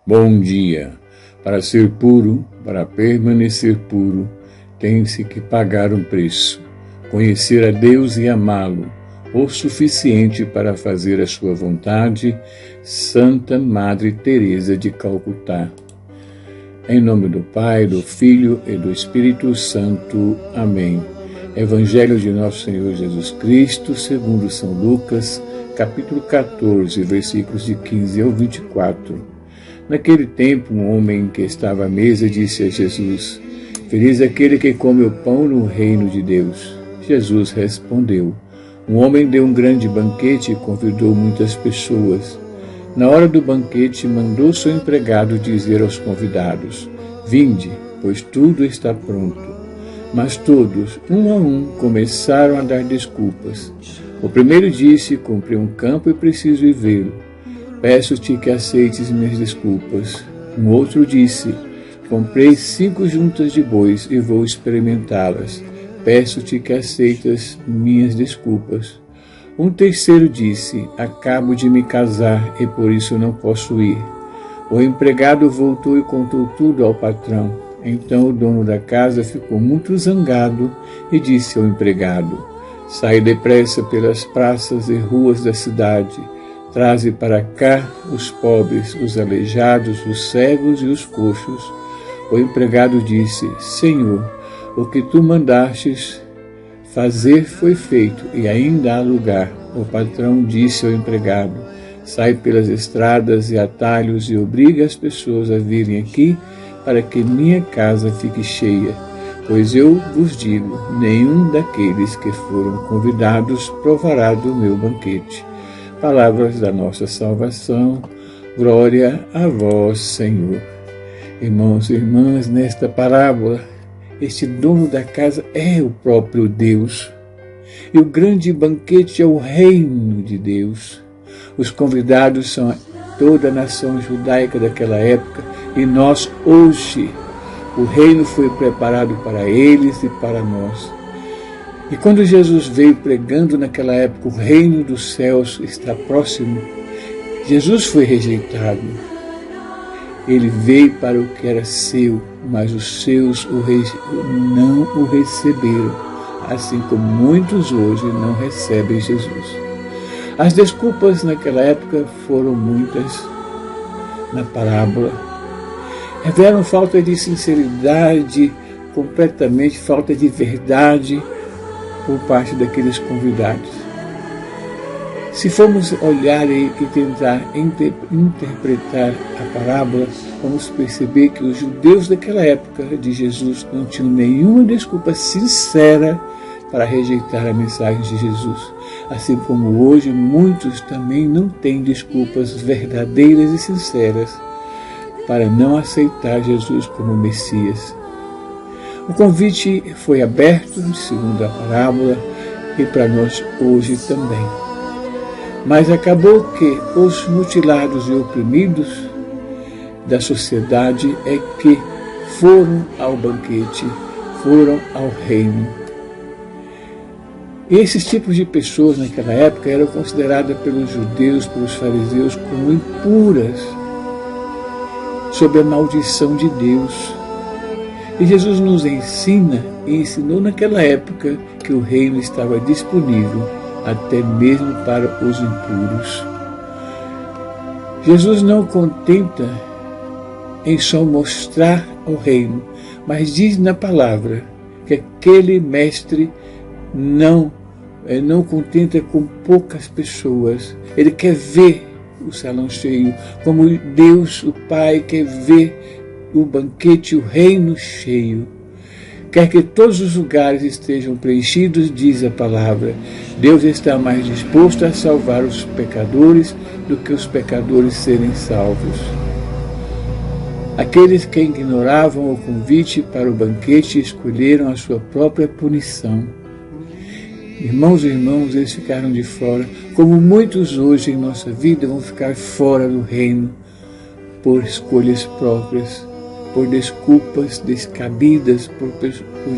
Bom dia. Para ser puro, para permanecer puro, tem-se que pagar um preço. Conhecer a Deus e amá-lo, o suficiente para fazer a sua vontade, Santa Madre Teresa de Calcutá. Em nome do Pai, do Filho e do Espírito Santo. Amém. Evangelho de Nosso Senhor Jesus Cristo, segundo São Lucas, capítulo 14, versículos de 15 ao 24. Naquele tempo, um homem que estava à mesa disse a Jesus: Feliz aquele que come o pão no reino de Deus. Jesus respondeu: Um homem deu um grande banquete e convidou muitas pessoas. Na hora do banquete, mandou seu empregado dizer aos convidados: Vinde, pois tudo está pronto. Mas todos, um a um, começaram a dar desculpas. O primeiro disse: Comprei um campo e preciso ir vê-lo. Peço-te que aceites minhas desculpas. Um outro disse: Comprei 5 juntas de bois e vou experimentá-las. Peço-te que aceites minhas desculpas. Um terceiro disse: Acabo de me casar e por isso não posso ir. O empregado voltou e contou tudo ao patrão. Então o dono da casa ficou muito zangado e disse ao empregado: Sai depressa pelas praças e ruas da cidade. Traze para cá os pobres, os aleijados, os cegos e os coxos. O empregado disse: Senhor, o que tu mandastes fazer foi feito e ainda há lugar. O patrão disse ao empregado: Sai pelas estradas e atalhos e obriga as pessoas a virem aqui para que minha casa fique cheia. Pois eu vos digo, nenhum daqueles que foram convidados provará do meu banquete. Palavras da nossa salvação, glória a vós, Senhor. Irmãos e irmãs, nesta parábola, este dono da casa é o próprio Deus. E o grande banquete é o reino de Deus. Os convidados são toda a nação judaica daquela época e nós hoje. O reino foi preparado para eles e para nós. E quando Jesus veio pregando naquela época, o reino dos céus está próximo, Jesus foi rejeitado. Ele veio para o que era seu, mas os seus não o receberam, assim como muitos hoje não recebem Jesus. As desculpas naquela época foram muitas na parábola. Revelam falta de sinceridade, completamente falta de verdade, por parte daqueles convidados. Se formos olhar e tentar interpretar a parábola, vamos perceber que os judeus daquela época de Jesus não tinham nenhuma desculpa sincera para rejeitar a mensagem de Jesus. Assim como hoje muitos também não têm desculpas verdadeiras e sinceras para não aceitar Jesus como Messias. O convite foi aberto, segundo a parábola, e para nós hoje também. Mas acabou que os mutilados e oprimidos da sociedade é que foram ao banquete, foram ao reino. E esses tipos de pessoas naquela época eram consideradas pelos judeus, pelos fariseus, como impuras, sob a maldição de Deus. E Jesus nos ensina e ensinou naquela época que o reino estava disponível até mesmo para os impuros. Jesus não contenta em só mostrar o reino, mas diz na palavra que aquele mestre não contenta com poucas pessoas. Ele quer ver o salão cheio, como Deus, o Pai, quer ver o banquete, o reino cheio. Quer que todos os lugares estejam preenchidos, diz a palavra. Deus está mais disposto a salvar os pecadores do que os pecadores serem salvos. Aqueles que ignoravam o convite para o banquete escolheram a sua própria punição. Irmãos e irmãs, eles ficaram de fora, como muitos hoje em nossa vida vão ficar fora do reino por escolhas próprias, por desculpas descabidas, por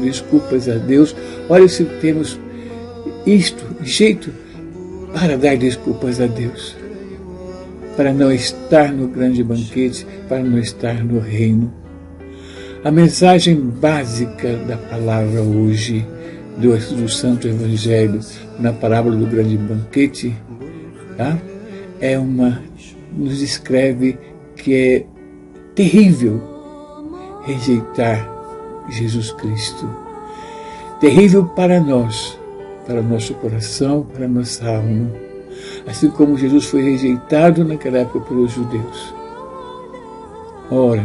desculpas a Deus. Olha, se temos jeito para dar desculpas a Deus. para não estar no grande banquete, para não estar no reino. A mensagem básica da palavra hoje, do Santo Evangelho, na parábola do grande banquete, tá? Nos descreve que é terrível rejeitar Jesus Cristo. Terrível para nós, para o nosso coração, para a nossa alma. Assim como Jesus foi rejeitado naquela época pelos judeus. Ora,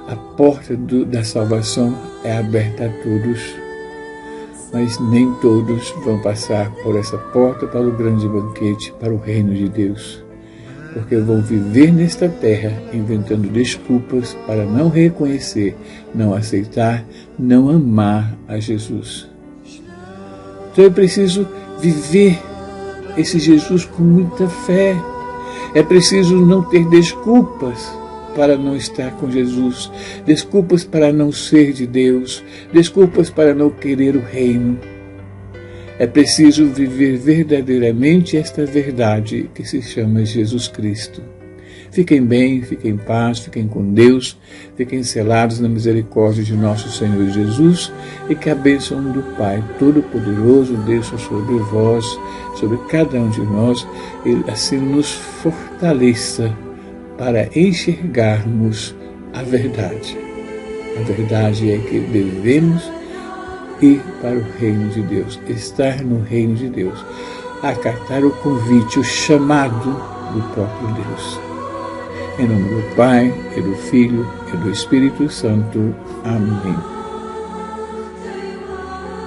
a porta da salvação é aberta a todos, mas nem todos vão passar por essa porta para o grande banquete, para o reino de Deus, porque vão viver nesta terra inventando desculpas para não reconhecer, não aceitar, não amar a Jesus. Então é preciso viver esse Jesus com muita fé. É preciso não ter desculpas para não estar com Jesus, desculpas para não ser de Deus, desculpas para não querer o reino. É preciso viver verdadeiramente esta verdade que se chama Jesus Cristo. Fiquem bem, fiquem em paz, fiquem com Deus, fiquem selados na misericórdia de nosso Senhor Jesus e que a bênção do Pai Todo-Poderoso desça sobre vós, sobre cada um de nós, e assim nos fortaleça para enxergarmos a verdade. A verdade é que devemos ir para o reino de Deus, estar no reino de Deus, acatar o convite, o chamado do próprio Deus. Em nome do Pai, e do Filho, e do Espírito Santo. Amém.